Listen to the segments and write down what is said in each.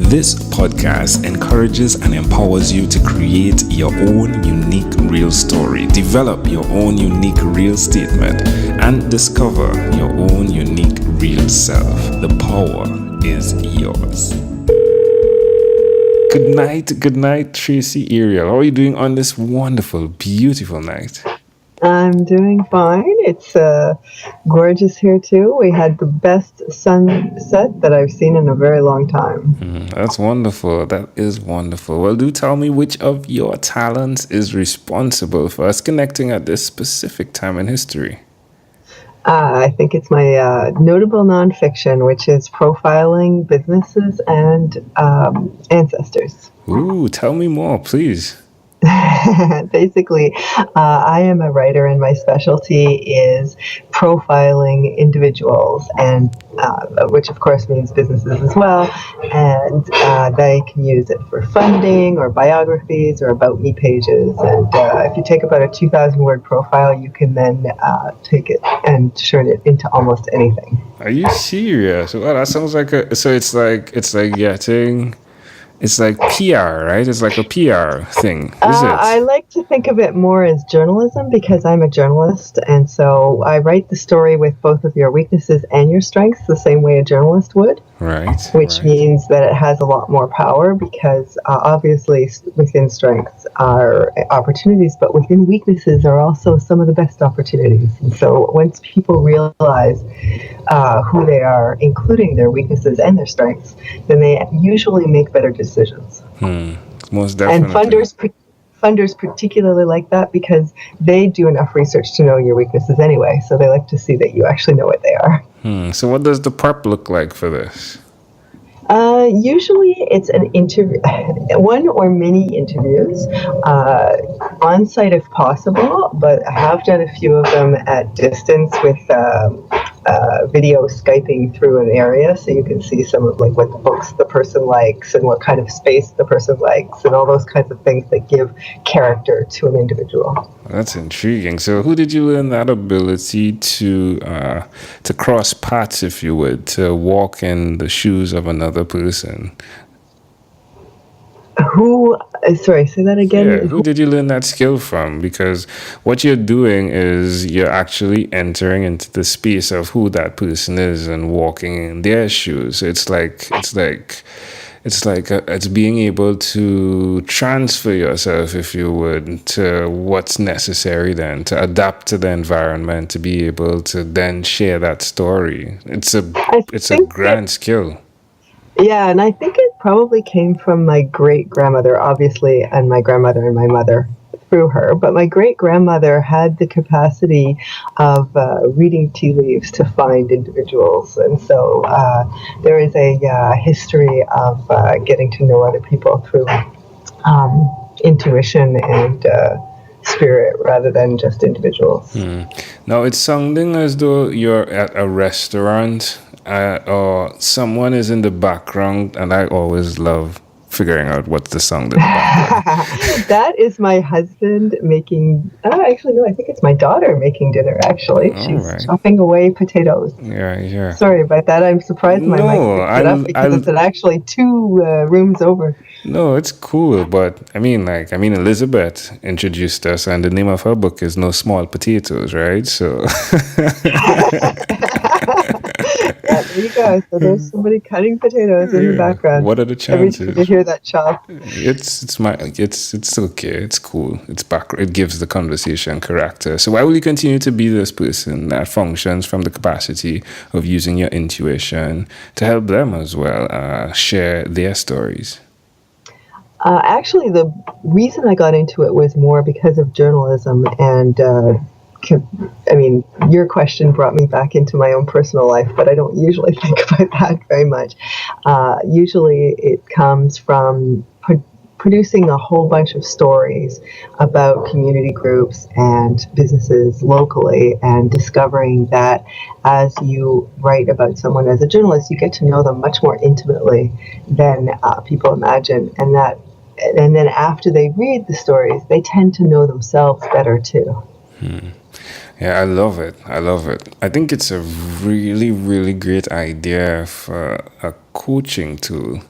This podcast encourages and empowers you to create your own unique real story, develop your own unique real statement, and discover your own unique real self. The power is yours. Good night, Tracey Arial. How are you doing on this wonderful, beautiful night? I'm doing fine. It's gorgeous here too. We had the best sunset that I've seen in a very long time. That's wonderful. That is wonderful. Well, do tell me which of your talents is responsible for us connecting at this specific time in history. I think it's my notable nonfiction, which is profiling businesses and ancestors. Ooh, tell me more, please. Basically, I am a writer, and my specialty is profiling individuals, and which of course means businesses as well. And they can use it for funding or biographies or about me pages. And if you take about a 2,000-word profile, you can then take it and turn it into almost anything. Are you serious? Well, that sounds like it's like getting. It's like PR, right? It's like a PR thing, is it? I like to think of it more as journalism because I'm a journalist, and so I write the story with both of your weaknesses and your strengths the same way a journalist would. Right. Which means that it has a lot more power because obviously within strengths are opportunities, but within weaknesses are also some of the best opportunities. And so once people realize who they are, including their weaknesses and their strengths, then they usually make better decisions. Most definitely. And funders particularly like that because they do enough research to know your weaknesses anyway. So they like to see that you actually know what they are. So what does the prep look like for this? Usually it's an interview, one or many interviews, on site if possible, but I have done a few of them at distance with video Skyping through an area, so you can see some of like what the books the person likes and what kind of space the person likes and all those kinds of things that give character to an individual. That's intriguing. So who did you learn that ability to cross paths, if you would, to walk in the shoes of another person? Sorry, say that again. Yeah, who did you learn that skill from? Because what you're doing is you're actually entering into the space of who that person is and walking in their shoes. It's being able to transfer yourself, if you would, to what's necessary then, to adapt to the environment, to be able to then share that story. It's a grand skill. Yeah, and I think it probably came from my great-grandmother, obviously, and my grandmother and my mother through her. But my great-grandmother had the capacity of reading tea leaves to find individuals. And so there is a history of getting to know other people through intuition and spirit rather than just individuals. Now, it's sounding as though you're at a restaurant or someone is in the background, and I always love figuring out what's the sound in the background. That is my husband making, actually, no, I think it's my daughter making dinner, actually. She's chopping away potatoes. Yeah. Sorry about that. I'm surprised my mic picked it up because it's actually 2 rooms over. No, it's cool, but I mean, Elizabeth introduced us, and the name of her book is No Small Potatoes, right? So... Yeah, there you go. So there's somebody cutting potatoes in the background. What are the chances? Every time you hear that chop. It's okay. It's cool. It's back. It gives the conversation character. So why will you continue to be this person that functions from the capacity of using your intuition to help them as well share their stories? Actually, the reason I got into it was more because of journalism and. Your question brought me back into my own personal life, but I don't usually think about that very much. Usually it comes from producing a whole bunch of stories about community groups and businesses locally and discovering that as you write about someone as a journalist, you get to know them much more intimately than people imagine. And then after they read the stories, they tend to know themselves better too. Yeah, I love it. I think it's a really, really great idea for a coaching tool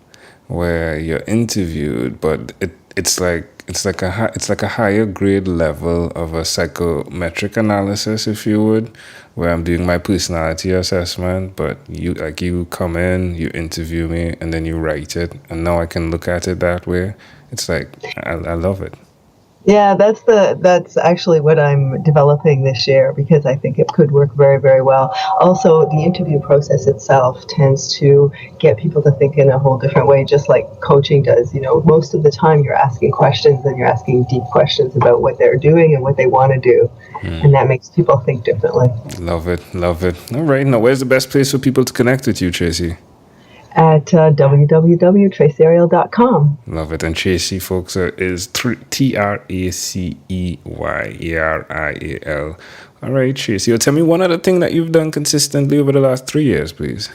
where you're interviewed, but it's like a higher grade level of a psychometric analysis, if you would, where I'm doing my personality assessment, but you come in, you interview me, and then you write it, and now I can look at it that way. It's like I love it. Yeah, that's actually what I'm developing this year because I think it could work very, very well. Also, the interview process itself tends to get people to think in a whole different way, just like coaching does. You know, most of the time you're asking questions and you're asking deep questions about what they're doing and what they want to do. And that makes people think differently. Love it. All right, now where's the best place for people to connect with you, Tracey? At www.traceyarial.com. Love it. And Tracey, folks, is TRACEYARIAL. All right, Tracey. Tell me one other thing that you've done consistently over the last 3 years, please.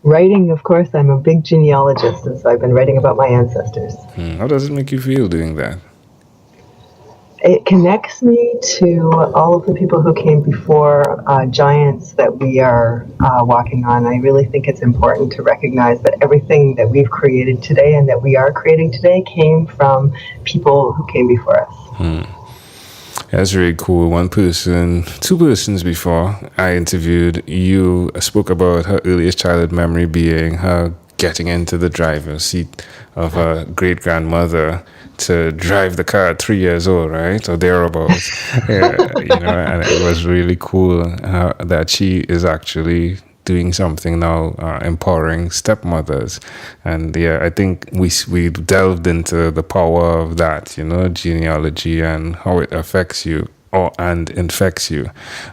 Writing, of course. I'm a big genealogist, and so I've been writing about my ancestors. How does it make you feel doing that? It connects me to all of the people who came before, giants that we are walking on. I really think it's important to recognize that everything that we've created today and that we are creating today came from people who came before us. That's really cool. Two persons before I interviewed, you spoke about her earliest childhood memory being her getting into the driver's seat of her great-grandmother to drive the car at 3 years old, right? Or thereabouts. And it was really cool that she is actually doing something now, empowering stepmothers. And I think we delved into the power of that, genealogy and how it affects you and infects you.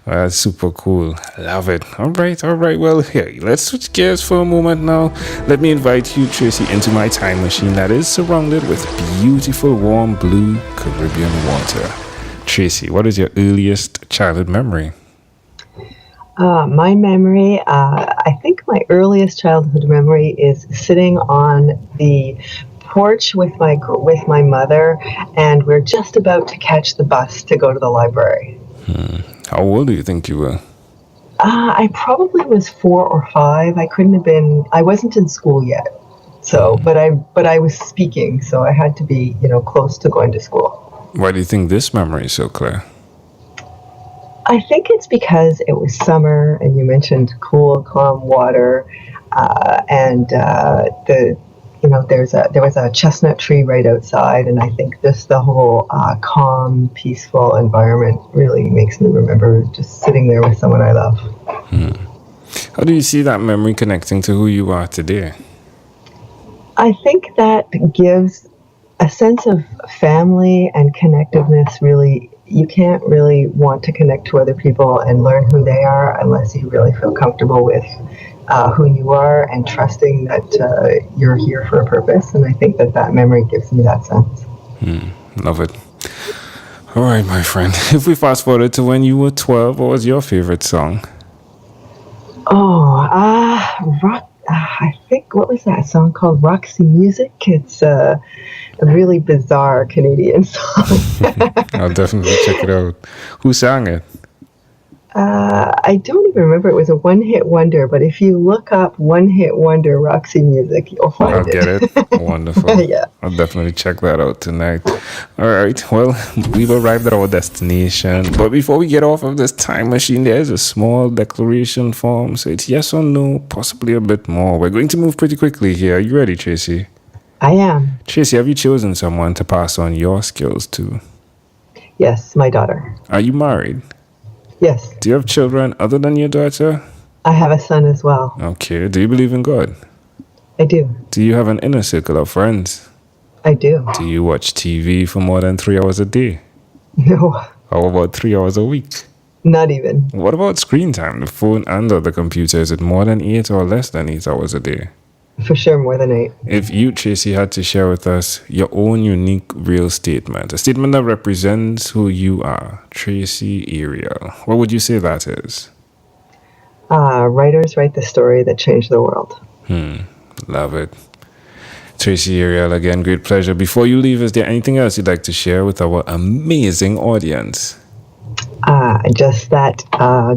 That's super cool. Love it. All right. Well, here, let's switch gears for a moment now. Let me invite you, Tracey, into my time machine that is surrounded with beautiful, warm, blue Caribbean water. Tracey, what is your earliest childhood memory? My memory, I think my earliest childhood memory is sitting on the porch with my mother, and we're just about to catch the bus to go to the library. How old do you think you were? I probably was 4 or 5. I wasn't in school yet. So, but I was speaking, so I had to be, close to going to school. Why do you think this memory is so clear? I think it's because it was summer, and you mentioned cool, calm water, and there was a chestnut tree right outside, and I think just the whole calm, peaceful environment really makes me remember just sitting there with someone I love. How do you see that memory connecting to who you are today? I think that gives a sense of family and connectiveness. Really, you can't really want to connect to other people and learn who they are unless you really feel comfortable with who you are and trusting that you're here for a purpose. And I think that memory gives me that sense. Love it. All right, my friend. If we fast forward to when you were 12, what was your favorite song? Rock. I think, what was that song called? Roxy Music. It's a really bizarre Canadian song. I'll definitely check it out. Who sang it? I don't even remember. It was a one-hit wonder, but if you look up one-hit wonder Roxy Music, you'll find it. I'll get it. Wonderful. Yeah. I'll definitely check that out tonight. All right. Well, we've arrived at our destination. But before we get off of this time machine, there's a small declaration form. So it's yes or no, possibly a bit more. We're going to move pretty quickly here. Are you ready, Tracey? I am. Tracey, have you chosen someone to pass on your skills to? Yes, my daughter. Are you married? Yes. Do you have children other than your daughter? I have a son as well. Okay. Do you believe in God? I do. Do you have an inner circle of friends? I do. Do you watch TV for more than 3 hours a day? No. How about 3 hours a week? Not even. What about screen time, the phone and or the computer? Is it more than 8 or less than 8 hours a day? For sure, more than 8. If you, Tracey, had to share with us your own unique real statement, a statement that represents who you are, Tracey Arial, what would you say that is? Writers write the story that changed the world. Love it. Tracey Arial, again, great pleasure. Before you leave, is there anything else you'd like to share with our amazing audience? Just that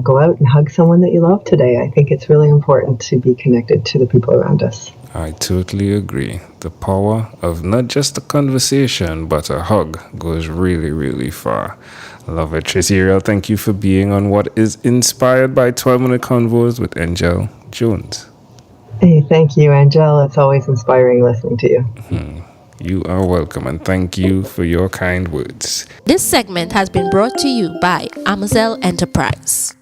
go out and hug someone that you love today. I think it's really important to be connected to the people around us. I totally agree. The power of not just a conversation, but a hug goes really, really far. Love it. Tracey Arial, thank you for being on what is inspired by 12-Minute Convos with Angel Jones. Hey, thank you, Angel. It's always inspiring listening to you. You are welcome, and thank you for your kind words. This segment has been brought to you by Amazel Enterprise.